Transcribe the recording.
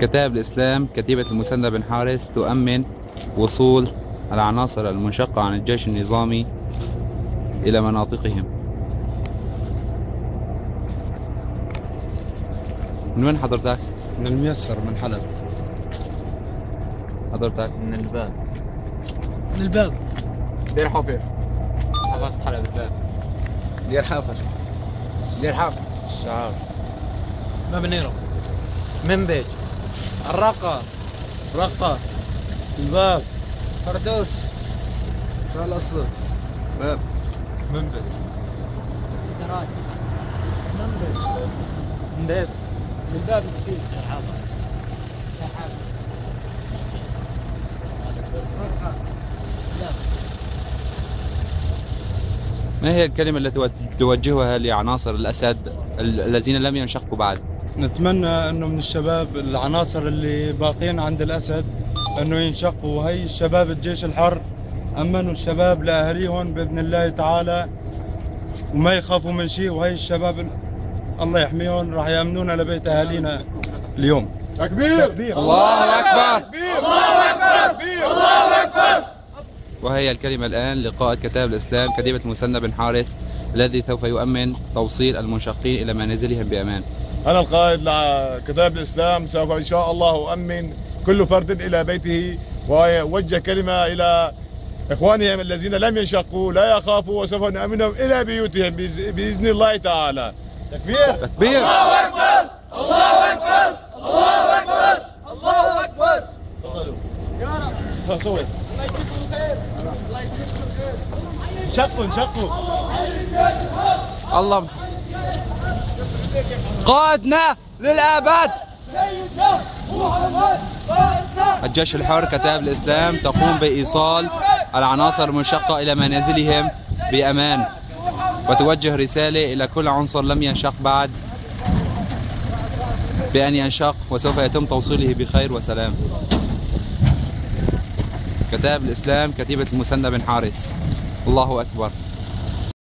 كتائب الإسلام كتيبة المثنى بن حارس تؤمن وصول العناصر المنشقة عن الجيش النظامي إلى مناطقهم. من وين حضرتك؟ من الميسر من حلب. حضرتك؟ من الباب. من الباب. دير حافر. حفظت حلب الباب. دير حافر. دير حافر. الشعار. باب النيرة. منبج. الرقة. رقة. الباب. فردوس. شو الأصل؟ باب. منبج. دراج. منبج. من باب. من باب السفينة. دير حافر. دير حافر. رقة. ما هي الكلمة التي توجهها لعناصر الأسد الذين لم ينشقوا بعد؟ نتمنى انه من الشباب العناصر اللي باقين عند الاسد انه ينشقوا، وهي الشباب الجيش الحر امنوا الشباب لاهاليهم باذن الله تعالى وما يخافوا من شيء، وهي الشباب الله يحميهم راح يامنونا لبيت اهالينا اليوم. تكبير. تكبير. الله أكبر. الله أكبر. الله أكبر. وهي الكلمة الآن لقائد كتائب الإسلام كتيبة المثنى بن حارس الذي سوف يؤمن توصيل المنشقين إلى منازلهم بأمان. أنا القائد لكتائب الإسلام، سوف إن شاء الله أؤمن كل فرد إلى بيته وأوجه كلمة إلى إخوانهم الذين لم ينشقوا لا يخافوا، وسوف نؤمنهم إلى بيوتهم بإذن الله تعالى. تكبير. تكبير. الله أكبر. الله أكبر. الله أكبر. الله أكبر. تفضلوا. يا رب. صوت. الله يجزيكم الخير. الله يجزيكم الخير. انشقوا. الله قادنا للأبد. الجيش الحر كتائب الإسلام تقوم بإيصال العناصر المنشقة إلى منازلهم بأمان، وتوجه رسالة إلى كل عنصر لم ينشق بعد بأن ينشق، وسوف يتم توصيله بخير وسلام. كتائب الإسلام كتيبة المثنى بن حارس. الله أكبر.